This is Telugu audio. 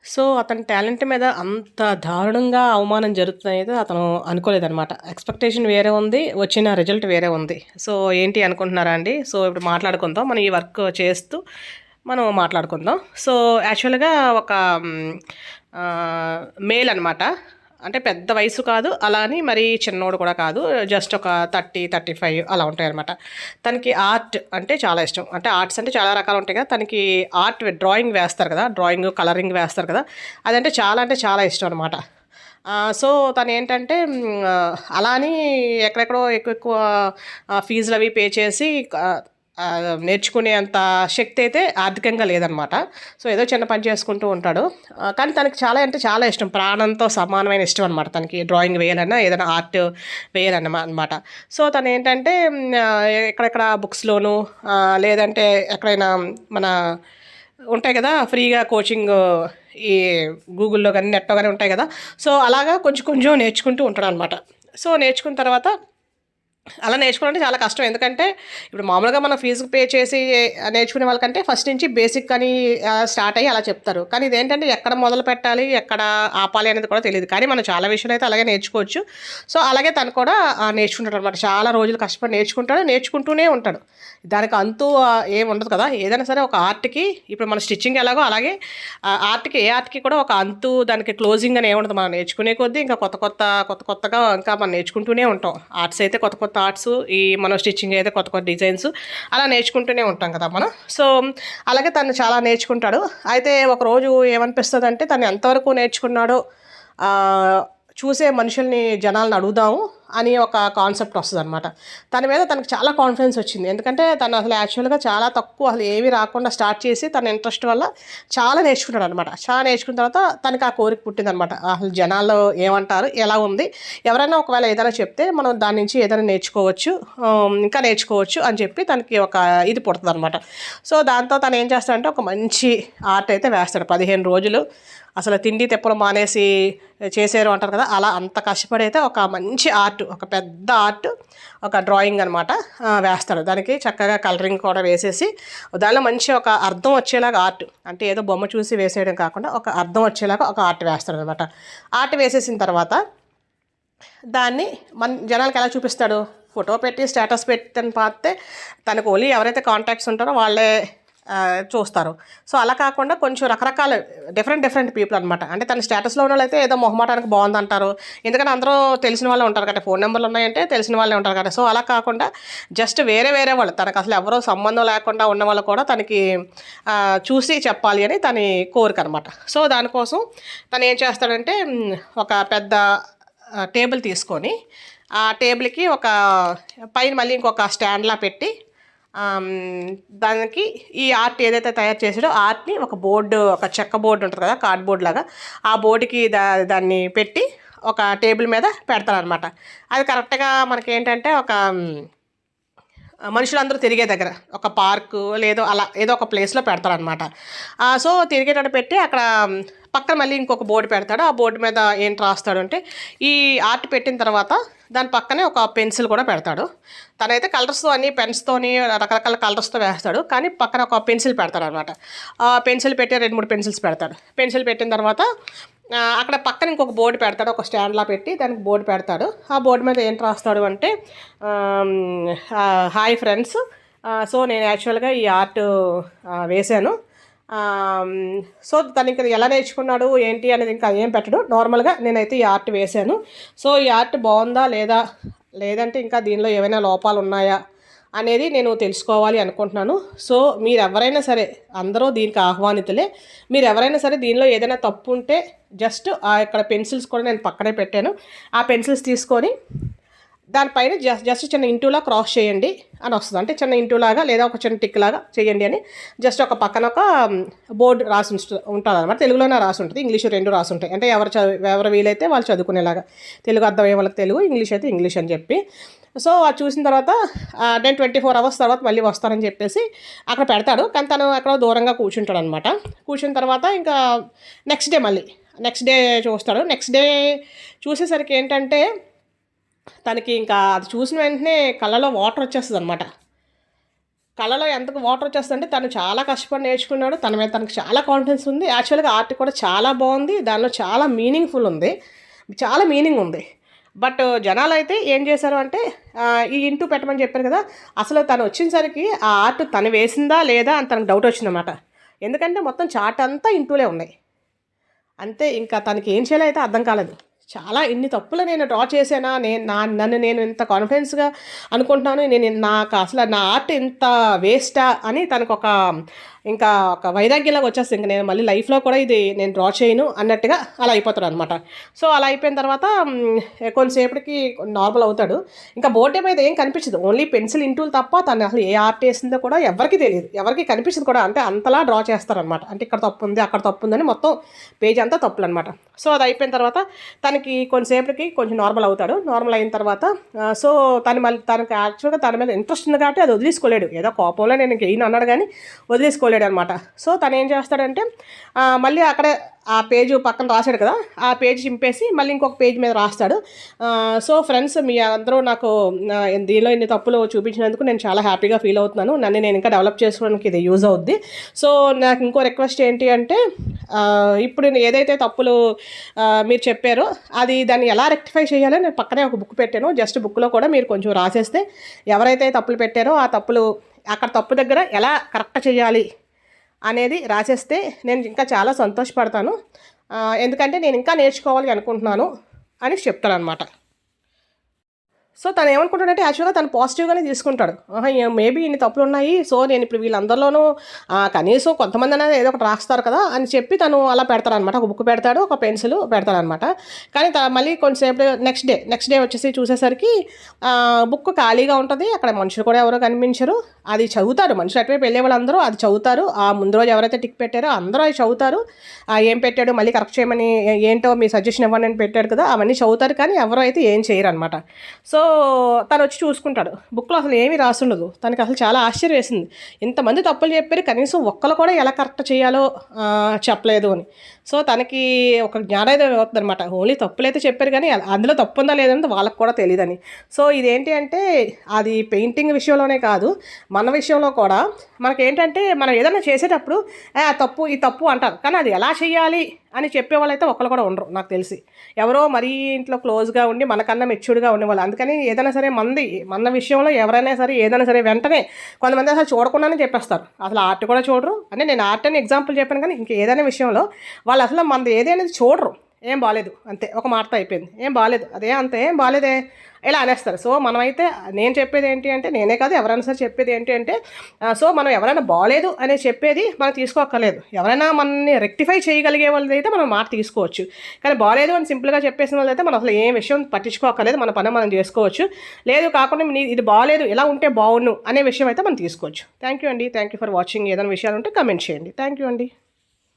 సో, అతని టాలెంట్ మీద అంత దారుణంగా అవమానం జరుగుతుందనైతే అతను అనుకోలేదనమాట. ఎక్స్‌పెక్టేషన్ వేరే ఉంది. వచ్చిన రిజల్ట్ వేరే ఉంది. సో, ఏంటి అనుకుంటున్నారా అండి? సో, ఇప్పుడు మాట్లాడుకుందాం. మనం ఈ వర్క్ చేస్తూ మనం మాట్లాడుకుందాం. సో, యాక్చువల్‌గా ఒక హ్మ్, మేల్ అనమాట. అంటే పెద్ద వయసు కాదు. అలా అని మరీ చిన్నోడు కూడా కాదు. జస్ట్ ఒక 30, 35 అలా ఉంటాయనమాట. తనకి ఆర్ట్ అంటే చాలా ఇష్టం. అంటే ఆర్ట్స్ అంటే చాలా రకాలు ఉంటాయి కదా! తనకి ఆర్ట్ డ్రాయింగ్ వేస్తారు కదా! డ్రాయింగ్, కలరింగ్ వేస్తారు కదా! అదంటే చాలా ఇష్టం అనమాట. సో, తనేంటంటే అలా అని ఎక్కడెక్కడో ఎక్కువ ఫీజులవి పే చేసి నేర్చుకునేంత శక్తి అయితే ఆర్థికంగా లేదనమాట. సో, ఏదో చిన్న పని చేసుకుంటూ ఉంటాడు. కానీ తనకి చాలా అంటే చాలా ఇష్టం. ప్రాణంతో సమానమైన ఇష్టం అనమాట తనకి డ్రాయింగ్ వేయాలన్నా, ఏదైనా ఆర్ట్ అనమాట. సో, తనేంటంటే ఎక్కడెక్కడ బుక్స్‌లోను లేదంటే ఎక్కడైనా మన ఉంటాయి కదా! ఫ్రీగా కోచింగ్ ఈ గూగుల్‌లో గాని, నెట్‌లో గాని ఉంటాయి కదా! సో, అలాగా కొంచెం కొంచెం నేర్చుకుంటూ ఉంటాడనమాట. సో, నేర్చుకున్న తర్వాత అలా నేర్చుకోవాలంటే చాలా కష్టం. ఎందుకంటే, ఇప్పుడు మామూలుగా మనం ఫీజు పే చేసి నేర్చుకునే వాళ్ళకంటే ఫస్ట్ నుంచి బేసిక్ అని స్టార్ట్ అయ్యి అలా చెప్తారు. కానీ ఇదేంటంటే ఎక్కడ మొదలుపెట్టాలి, ఎక్కడ ఆపాలి అనేది కూడా తెలీదు. కానీ మనం చాలా విషయాలైతే అలాగే నేర్చుకోవచ్చు. సో, అలాగే తను కూడా నేర్చుకుంటాడనమాట. చాలా రోజులు కష్టపడి నేర్చుకుంటాడు. నేర్చుకుంటూనే ఉంటాడు. దానికి అంతు ఏమి ఉండదు కదా! ఏదైనా సరే ఒక ఆర్ట్‌కి ఇప్పుడు మన స్టిచ్చింగ్ ఎలాగో అలాగే ఆర్ట్‌కి ఏ ఆర్ట్‌కి కూడా ఒక అంతు దానికి క్లోజింగ్ అని ఏముండదు. మనం నేర్చుకునే కొద్దీ ఇంకా కొత్తగా ఇంకా మనం నేర్చుకుంటూనే ఉంటాం. ఆర్ట్స్ అయితే కొత్త ఆర్ట్స్ మనం స్టిచ్చింగ్ అయితే కొత్త డిజైన్స్ అలా నేర్చుకుంటూనే ఉంటాం కదా మనం. సో, అలాగే తను చాలా నేర్చుకుంటాడు. అయితే ఒకరోజు ఏమనిపిస్తదంటే తను ఎంతవరకు నేర్చుకున్నాడో చూసే మనుషుల్ని జనాల్ని అడుగుదాము అని ఒక కాన్సెప్ట్ వస్తదనమాట. తన మీద తనకు చాలా కాన్ఫిడెన్స్ వచ్చింది. ఎందుకంటే తను అసలు యాక్చువల్‌గా చాలా తక్కువ అసలు ఏమీ రాకుండా స్టార్ట్ చేసి తన ఇంట్రెస్ట్ వల్ల చాలా నేర్చుకున్నాడనమాట. చాలా నేర్చుకున్న తర్వాత తనకి ఆ కోరిక పుట్టిందనమాట. అసలు జనాల్లో ఏమంటారు? ఎలా ఉంది? ఎవరైనా ఒకవేళ ఏదైనా చెప్తే మనం దాని నుంచి ఏదైనా నేర్చుకోవచ్చు. ఇంకా నేర్చుకోవచ్చు అని చెప్పి తనకి ఒక ఇది పుడతదనమాట. సో, దాంతో తను ఏం చేస్తాడంటే ఒక మంచి ఆర్ట్ అయితే వేస్తాడు. 15 రోజులు అసలు తిండి తిప్పలు మానేసి చేశారు అంటారు కదా! అలా అంత కష్టపడి అయితే ఒక మంచి ఆర్ట్, ఒక పెద్ద ఆర్ట్, ఒక డ్రాయింగ్ అనమాట వేస్తాడు. దానికి చక్కగా కలరింగ్ కూడా వేసేసి దానిలో మంచి ఒక అర్థం వచ్చేలాగా ఆర్ట్, అంటే ఏదో బొమ్మ చూసి వేసేయడం కాకుండా ఒక అర్థం వచ్చేలాగా ఒక ఆర్ట్ వేస్తాడనమాట. ఆర్ట్ వేసేసిన తర్వాత దాన్ని జనాలకి ఎలా చూపిస్తాడు? ఫోటో పెట్టి స్టేటస్ పెట్టని పాతే తనకు ఓన్లీ ఎవరైతే కాంటాక్ట్స్ ఉంటారో వాళ్ళే చూస్తారు. సో, అలా కాకుండా కొంచెం రకరకాల డిఫరెంట్ పీపుల్ అనమాట. అంటే తన స్టేటస్‌లో ఉన్నోళ్ళైతే ఏదో మొహమాటానికి బాగుందంటారు. ఎందుకంటే అందరూ తెలిసిన వాళ్ళే ఉంటారు కదా! ఫోన్ నెంబర్లు ఉన్నాయంటే తెలిసిన వాళ్ళే ఉంటారు కదా! సో, అలా కాకుండా జస్ట్ వేరే వాళ్ళు తనకు అసలు ఎవరో సంబంధం లేకుండా ఉన్నవాళ్ళు కూడా తనకి చూసి చెప్పాలి అని తని కోరిక అనమాట. సో, దానికోసం తను ఏం చేస్తాడంటే ఒక పెద్ద టేబుల్ తీసుకొని ఆ టేబుల్‌కి ఒక పైన మళ్ళీ ఇంకొక స్టాండ్‌లా పెట్టి దానికి ఈ ఆర్ట్ ఏదైతే తయారు చేసాడో ఆర్ట్‌ని ఒక బోర్డు, ఒక చెక్క బోర్డు ఉంటుంది కదా! కార్డ్‌బోర్డ్ లాగా ఆ బోర్డుకి దాన్ని పెట్టి ఒక టేబుల్ మీద పెడతారనమాట. అది కరెక్ట్‌గా మనకేంటంటే ఒక మనుషులందరూ తిరిగే దగ్గర ఒక పార్కు లేదో అలా ఏదో ఒక ప్లేస్‌లో పెడతారనమాట. సో, తిరిగేటట్టు పెట్టి అక్కడ పక్కన మళ్ళీ ఇంకొక బోర్డు పెడతాడు. ఆ బోర్డు మీద ఏంటి రాస్తాడంటే ఈ ఆర్ట్ పెట్టిన తర్వాత దాని పక్కనే ఒక పెన్సిల్ కూడా పెడతాడు. తనైతే కలర్స్‌తో అన్ని పెన్స్‌తోని రకరకాల కలర్స్‌తో వేస్తాడు. కానీ పక్కన ఒక పెన్సిల్ పెడతాడనమాట. ఆ పెన్సిల్ పెట్టి 2, 3 పెన్సిల్స్ పెడతాడు. పెన్సిల్ పెట్టిన తర్వాత అక్కడ పక్కన ఇంకొక బోర్డు పెడతాడు. ఒక స్టాండ్‌లా పెట్టి దానికి బోర్డు పెడతాడు. ఆ బోర్డు మీద ఏంటి రాస్తాడు అంటే హాయ్ ఫ్రెండ్స్, సో, నేను యాక్చువల్‌గా ఈ ఆర్ట్ వేశాను. సో, తనింక ఎలా నేర్చుకున్నాడు ఏంటి అనేది ఇంకా ఏం పెట్టడు. నార్మల్‌గా నేనైతే ఈ ఆర్ట్ వేశాను. సో, ఈ ఆర్ట్ బాగుందా లేదా? లేదంటే ఇంకా దీనిలో ఏవైనా లోపాలున్నాయా? అనేది నేను తెలుసుకోవాలి అనుకుంటున్నాను. సో, మీరెవరైనా సరే అందరూ దీనికి ఆహ్వానితులే. మీరెవరైనా సరే దీనిలో ఏదైనా తప్పుంటే జస్ట్ ఇక్కడ పెన్సిల్స్ కూడా నేను పక్కనే పెట్టాను. ఆ పెన్సిల్స్ తీసుకొని దానిపైన జస్ట్ చిన్న ఇంటూలా క్రాస్ చేయండి అని వస్తుంది. అంటే చిన్న ఇంటూలాగా లేదా ఒక చిన్న టిక్ లాగా చేయండి అని జస్ట్ ఒక పక్కన ఒక బోర్డు రాసి ఉంటుందన్నమాట. తెలుగులోనే రాసి ఉంటుంది, ఇంగ్లీషు 2 రాసి ఉంటాయి. అంటే ఎవరు వీలైతే వాళ్ళు చదువుకునేలాగా. తెలుగు అర్థమయ్యే వాళ్ళకి తెలుగు, ఇంగ్లీష్ అయితే ఇంగ్లీష్ అని చెప్పి. సో, అది చూసిన తర్వాత నేను 24 అవర్స్ తర్వాత మళ్ళీ వస్తానని చెప్పేసి అక్కడ పెడతాడు. కానీ తను ఎక్కడో దూరంగా కూర్చుంటాడనమాట. కూర్చున్న తర్వాత ఇంకా నెక్స్ట్ డే చూస్తాడు. నెక్స్ట్ డే చూసేసరికి ఏంటంటే తనకి ఇంకా అది చూసిన వెంటనే కళ్ళలో వాటర్ వచ్చేస్తుందనమాట. కళ్ళలో ఎంత వాటర్ వచ్చేస్తుందంటే తను చాలా కష్టపడి నేర్చుకున్నాడు. తన మీద తనకు చాలా కాన్ఫిడెన్స్ ఉంది. యాక్చువల్గా ఆర్ట్ కూడా చాలా బాగుంది. దానిలో చాలా మీనింగ్ఫుల్ ఉంది, చాలా మీనింగ్ ఉంది. బట్ జనాలైతే ఏం చేశారు అంటే ఈ ఇంటూ పెట్టమని చెప్పారు కదా, అసలు తను వచ్చేసరికి ఆ ఆర్ట్ తను వేసిందా లేదా అని తనకు డౌట్ వచ్చిందన్నమాట. ఎందుకంటే మొత్తం చార్ట్ అంతా ఇంటూలే ఉన్నాయి. అంతే, ఇంకా తనకి ఏం చేయాలో అయితే అర్థం కాలేదు. చాలా ఇన్ని తప్పులు నేను డ్రా చేశానా, నన్ను నేను ఇంత కాన్ఫిడెన్స్గా అనుకుంటున్నాను, నాకు అసలు నా ఆర్ట్ ఇంత వేస్టా అని తనకు ఇంకా ఒక వైరాగ్యంలాగా వచ్చేస్తుంది. ఇంక నేను మళ్ళీ లైఫ్లో కూడా ఇది నేను డ్రా చేయను అన్నట్టుగా అలా అయిపోతాడు అనమాట. సో అలా అయిపోయిన తర్వాత కొంతసేపటికి నార్మల్ అవుతాడు. ఇంకా బోర్డు మీద ఏం కనిపించదు, ఓన్లీ పెన్సిల్ ఇంటూలు తప్ప తను అసలు ఏ ఆర్ట్ వేసిందో కూడా ఎవరికి తెలియదు, ఎవరికి కనిపించదు కూడా. అంటే అంతలా డ్రా చేస్తారనమాట. అంటే ఇక్కడ తప్పు ఉంది, అక్కడ తప్పు ఉందని మొత్తం పేజ్ అంతా తప్పులు అనమాట. సో అది అయిపోయిన తర్వాత తనకి కొంతసేపటికి కొంచెం నార్మల్ అవుతాడు. నార్మల్ అయిన తర్వాత సో తనకి యాక్చువల్గా తన మీద ఇంట్రెస్ట్ ఉంది కాబట్టి అది వదిలేసుకోలేడు. ఏదో కోపంలో నేను ఇంకేం అన్నాడు కానీ వదిలేసుకోలేడు అనమాట. సో తను ఏం చేస్తాడంటే మళ్ళీ అక్కడే ఆ పేజ్ పక్కన రాశాడు కదా, ఆ పేజ్ చింపేసి మళ్ళీ ఇంకొక పేజ్ మీద రాస్తాడు. సో ఫ్రెండ్స్, మీ అందరూ నాకు దీనిలో ఇన్ని తప్పులు చూపించినందుకు నేను చాలా హ్యాపీగా ఫీల్ అవుతున్నాను. నన్ను నేను ఇంకా డెవలప్ చేసుకోవడానికి ఇది యూజ్ అవుద్ది. సో నాకు ఇంకో రిక్వెస్ట్ ఏంటి అంటే ఇప్పుడు ఏదైతే తప్పులు మీరు చెప్పారో దాన్ని ఎలా రెక్టిఫై చేయాలో నేను పక్కనే ఒక బుక్ పెట్టాను. జస్ట్ బుక్లో కూడా మీరు కొంచెం రాసేస్తే ఎవరైతే తప్పులు పెట్టారో ఆ తప్పులు అక్కడ తప్పు దగ్గర ఎలా కరెక్ట్ చేయాలి అనేది రాసేస్తే నేను ఇంకా చాలా సంతోషపడతాను. ఎందుకంటే నేను ఇంకా నేర్చుకోవాలి అనుకుంటున్నాను అని చెప్తాడనమాట. సో తను ఏమనుకుంటాడంటే యాక్చువల్గా తను పాజిటివ్గానే తీసుకుంటాడు. మేబీ ఇన్ని తప్పులు ఉన్నాయి, సో నేను ఇప్పుడు వీళ్ళందరిలోనూ కనీసం కొంతమంది అనేది ఏదో ఒకటి రాస్తారు కదా అని చెప్పి తను అలా పెడతాడనమాట. ఒక బుక్ పెడతాడు, ఒక పెన్సిల్ పెడతాడనమాట. కానీ మళ్ళీ కొంచెంసేపు నెక్స్ట్ డే వచ్చేసి చూసేసరికి బుక్ ఖాళీగా ఉంటుంది. అక్కడ మనుషులు కూడా ఎవరో కనిపించరు. అది చదువుతారు, మనుషులు అటువైపు వెళ్ళే వాళ్ళందరూ అది చదువుతారు. ఆ ముందు రోజు ఎవరైతే టిక్ పెట్టారో అందరూ అది చదువుతారు. ఏం పెట్టాడు మళ్ళీ కరెక్ట్ చేయమని, ఏంటో మీ సజెషన్ ఇవ్వండి అని పెట్టాడు కదా, అవన్నీ చదువుతారు. కానీ ఎవరో అయితే ఏం చేయరు అనమాట. సో తను వచ్చి చూసుకుంటాడు, బుక్లో అసలు ఏమీ రాసుండదు. తనకి అసలు చాలా ఆశ్చర్యం వేసింది, ఇంతమంది తప్పులు చెప్పారు కనీసం ఒక్కరు కూడా ఎలా కరెక్ట్ చేయాలో చెప్పలేదు అని. సో తనకి ఒక జ్ఞానోదయం అవుతుంది అనమాట. ఓన్లీ తప్పులు అయితే చెప్పారు కానీ అందులో తప్పు ఉందా లేదంటే వాళ్ళకి కూడా తెలియదని. సో ఇదేంటి అంటే అది పెయింటింగ్ విషయంలోనే కాదు, మన విషయంలో కూడా మనకేంటంటే మనం ఏదైనా చేసేటప్పుడు ఈ తప్పు అంటారు, కానీ అది ఎలా చేయాలి అని చెప్పేవాళ్ళు అయితే ఒక్కరు కూడా ఉండరు నాకు తెలిసి. ఎవరో మరీ ఇంట్లో క్లోజ్గా ఉండి మనకన్నా మెచ్యూర్డ్గా ఉండేవాళ్ళు. అందుకని ఏదైనా సరే మన విషయంలో ఎవరైనా సరే ఏదైనా సరే వెంటనే కొంతమంది అసలు చూడకుండానే చెప్పేస్తారు, అసలు ఆర్ట్ కూడా చూడరు. అంటే నేను ఆర్ట్ అని ఎగ్జాంపుల్ చెప్పాను, కానీ ఇంక ఏదైనా విషయంలో వాళ్ళు అసలు మనది ఏదైనా చూడరు. ఏం బాగాలేదు అంతే, ఒక మాటతో అయిపోయింది, ఏం బాగాలేదు అదే అంతే, ఏం బాగాలేదే ఇలా అనేస్తారు. సో మనమైతే నేను చెప్పేది ఏంటి అంటే, నేనే కాదు ఎవరైనా సరే చెప్పేది ఏంటి అంటే, సో మనం ఎవరైనా బాగాలేదు అనే చెప్పేది మనం తీసుకోక్కర్లేదు. ఎవరైనా మనల్ని రెక్టిఫై చేయగలిగే వాళ్ళదైతే మనం మాట తీసుకోవచ్చు. కానీ బాగాలేదు అని సింపుల్గా చెప్పేసిన వాళ్ళైతే మనం అసలు ఏ విషయం పట్టించుకోక్కర్లేదు, మన పని మనం చేసుకోవచ్చు. లేదు కాకుండా ఇది బాగాలేదు ఇలా ఉంటే బాగుండు అనే విషయం అయితే మనం తీసుకోవచ్చు. థ్యాంక్ యూ అండి, థ్యాంక్ యూ ఫర్ వాచింగ్. ఏదైనా విషయాలు ఉంటే కమెంట్ చేయండి. థ్యాంక్ యూ అండి.